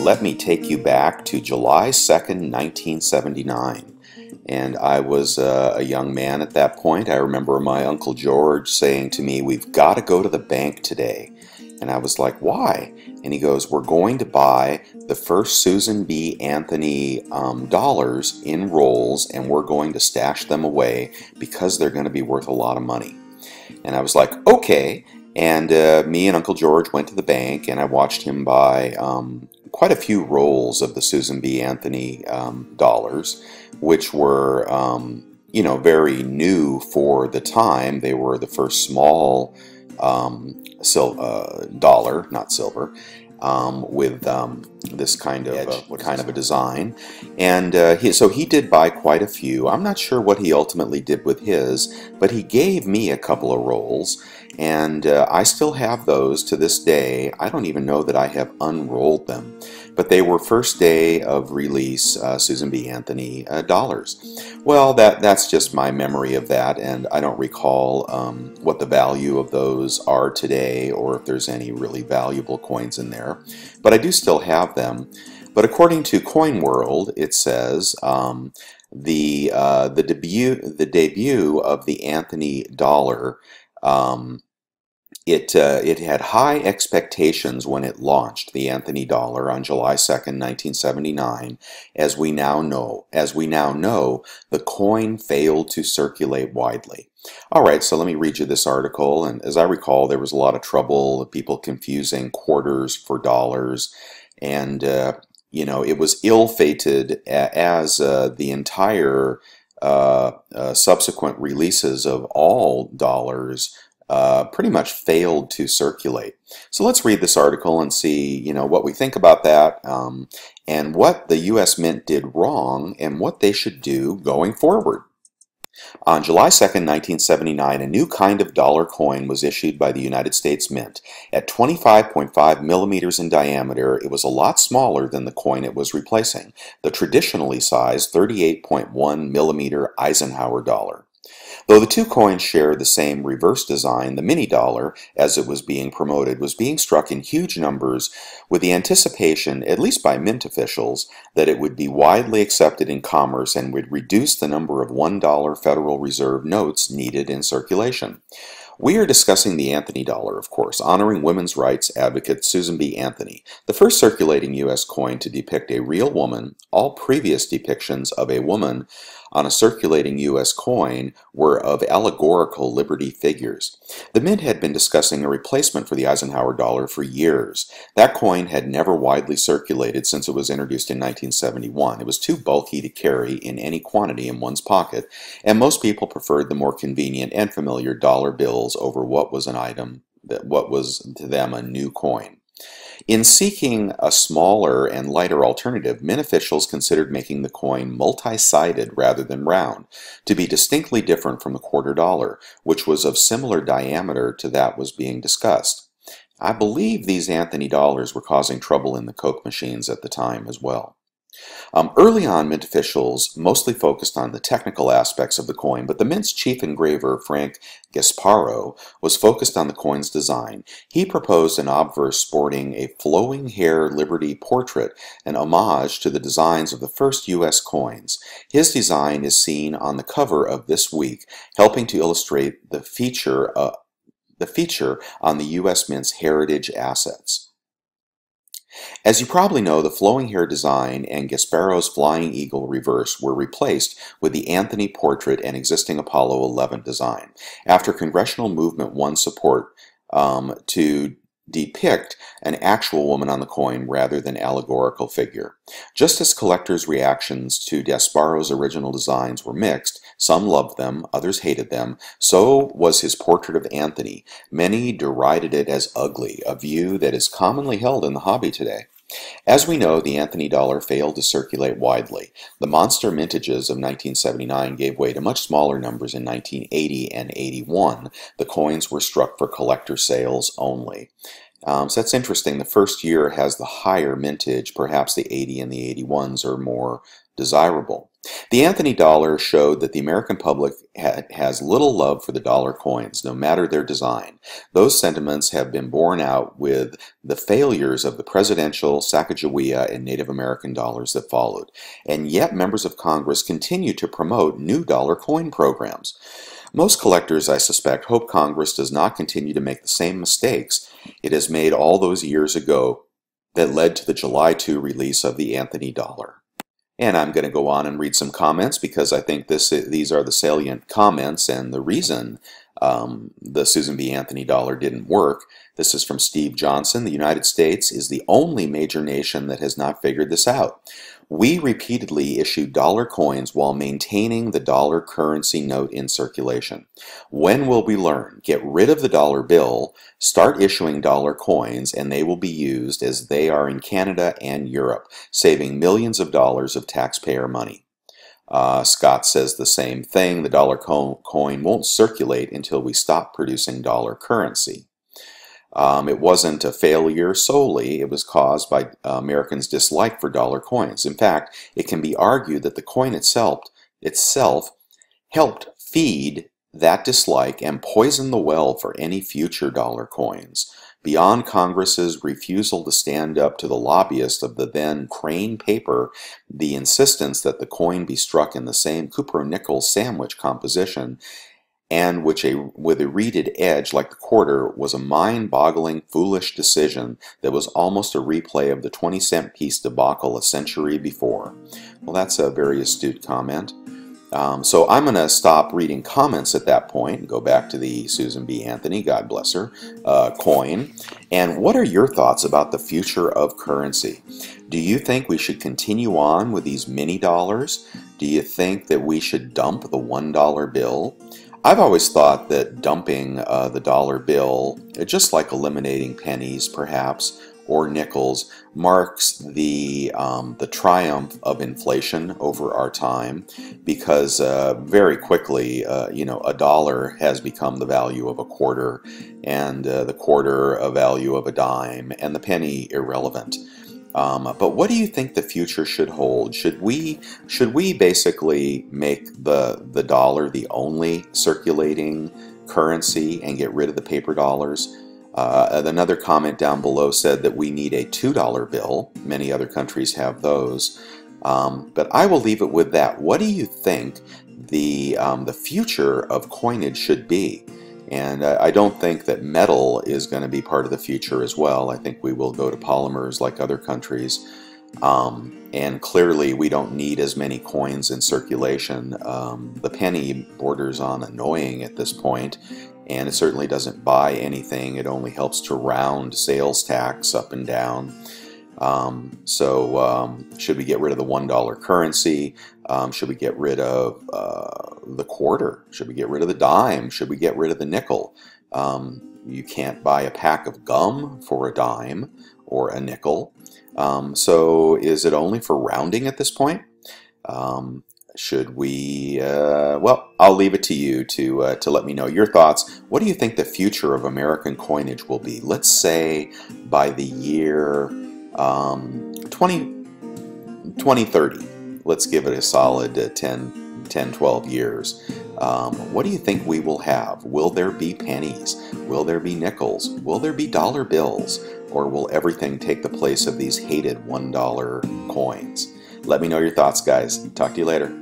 let me take you back to July 2nd, 1979. And I was a young man at that point. I remember my Uncle George saying to me, "We've got to go to the bank today." And I was like, "Why?" And he goes, "We're going to buy the first Susan B. Anthony dollars in rolls, and we're going to stash them away because they're going to be worth a lot of money." And I was like, "Okay." And me and Uncle George went to the bank, and I watched him buy quite a few rolls of the Susan B. Anthony dollars, which were, very new for the time. They were the first small dollar, not silver, with this kind of a design. And so he did buy quite a few. I'm not sure what he ultimately did with his, but he gave me a couple of rolls, and I still have those to this day. I don't even know that I have unrolled them, but they were first day of release Susan B. Anthony dollars. Well, that's just my memory of that, and I don't recall what the value of those are today, or if there's any really valuable coins in there. But I do still have them. But according to Coin World, it says the debut of the Anthony dollar. It had high expectations when it launched, the Anthony dollar, on July 2nd, 1979. As we now know, the coin failed to circulate widely. All right, so let me read you this article. And as I recall, there was a lot of trouble, people confusing quarters for dollars, and it was ill-fated as the entire subsequent releases of all dollars pretty much failed to circulate. So let's read this article and see, what we think about that, and what the U.S. Mint did wrong and what they should do going forward. On July 2nd, 1979, a new kind of dollar coin was issued by the United States Mint. At 25.5 millimeters in diameter, it was a lot smaller than the coin it was replacing, the traditionally sized 38.1 millimeter Eisenhower dollar. Though the two coins share the same reverse design, the mini dollar, as it was being promoted, was being struck in huge numbers with the anticipation, at least by Mint officials, that it would be widely accepted in commerce and would reduce the number of $1 Federal Reserve notes needed in circulation. We are discussing the Anthony dollar, of course, honoring women's rights advocate Susan B. Anthony, the first circulating U.S. coin to depict a real woman. All previous depictions of a woman on a circulating U.S. coin were of allegorical liberty figures. The Mint had been discussing a replacement for the Eisenhower dollar for years. That coin had never widely circulated since it was introduced in 1971. It was too bulky to carry in any quantity in one's pocket, and most people preferred the more convenient and familiar dollar bills over what was to them a new coin. In seeking a smaller and lighter alternative, Mint officials considered making the coin multi-sided rather than round, to be distinctly different from the quarter dollar, which was of similar diameter to that was being discussed. I believe these Anthony dollars were causing trouble in the Coke machines at the time as well. Early on, Mint officials mostly focused on the technical aspects of the coin, but the Mint's chief engraver, Frank Gasparo, was focused on the coin's design. He proposed an obverse sporting a flowing hair Liberty portrait, an homage to the designs of the first U.S. coins. His design is seen on the cover of This Week, helping to illustrate the feature on the U.S. Mint's heritage assets. As you probably know, the flowing hair design and Gasparo's flying eagle reverse were replaced with the Anthony portrait and existing Apollo 11 design, after congressional movement won support to depict an actual woman on the coin rather than allegorical figure. Just as collectors' reactions to Gasparo's original designs were mixed, some loved them, others hated them, so was his portrait of Anthony. Many derided it as ugly, a view that is commonly held in the hobby today. As we know, the Anthony dollar failed to circulate widely. The monster mintages of 1979 gave way to much smaller numbers in 1980 and 81. The coins were struck for collector sales only. So that's interesting. The first year has the higher mintage. Perhaps the 80 and the 81s are more desirable. The Anthony dollar showed that the American public has little love for the dollar coins, no matter their design. Those sentiments have been borne out with the failures of the presidential, Sacagawea, and Native American dollars that followed. And yet members of Congress continue to promote new dollar coin programs. Most collectors, I suspect, hope Congress does not continue to make the same mistakes it has made all those years ago that led to the July 2 release of the Anthony dollar. And I'm going to go on and read some comments because I think these are the salient comments and the reason the Susan B. Anthony dollar didn't work. This is from Steve Johnson. The United States is the only major nation that has not figured this out. We repeatedly issued dollar coins while maintaining the dollar currency note in circulation. When will we learn? Get rid of the dollar bill, start issuing dollar coins, and they will be used as they are in Canada and Europe, saving millions of dollars of taxpayer money. Scott says the same thing. The dollar coin won't circulate until we stop producing dollar currency. It wasn't a failure solely. It was caused by Americans' dislike for dollar coins. In fact, it can be argued that the coin itself helped feed that dislike and poison the well for any future dollar coins. Beyond Congress's refusal to stand up to the lobbyists of the then Crane paper, the insistence that the coin be struck in the same cupro-nickel sandwich composition and with a reeded edge like the quarter was a mind-boggling, foolish decision that was almost a replay of the 20-cent piece debacle a century before. Well, that's a very astute comment. So I'm going to stop reading comments at that point and go back to the Susan B. Anthony, God bless her, coin. And what are your thoughts about the future of currency? Do you think we should continue on with these mini dollars? Do you think that we should dump the $1 bill? I've always thought that dumping the dollar bill, just like eliminating pennies perhaps, or nickels, marks the triumph of inflation over our time, because very quickly, a dollar has become the value of a quarter, and the quarter a value of a dime, and the penny irrelevant. But what do you think the future should hold? Should we basically make the dollar the only circulating currency and get rid of the paper dollars? Another comment down below said that we need a $2 bill. Many other countries have those. But I will leave it with that. What do you think the future of coinage should be? And I don't think that metal is going to be part of the future as well. I think we will go to polymers like other countries. And clearly we don't need as many coins in circulation. The penny borders on annoying at this point, and it certainly doesn't buy anything. It only helps to round sales tax up and down. Should we get rid of the $1 currency? Should we get rid of the quarter? Should we get rid of the dime? Should we get rid of the nickel? You can't buy a pack of gum for a dime or a nickel. So is it only for rounding at this point? Should we, well, I'll leave it to you to let me know your thoughts. What do you think the future of American coinage will be? Let's say by the year 2030. Let's give it a solid 10-12 years. What do you think we will have? Will there be pennies? Will there be nickels? Will there be dollar bills? Or will everything take the place of these hated $1 coins? Let me know your thoughts, guys. Talk to you later.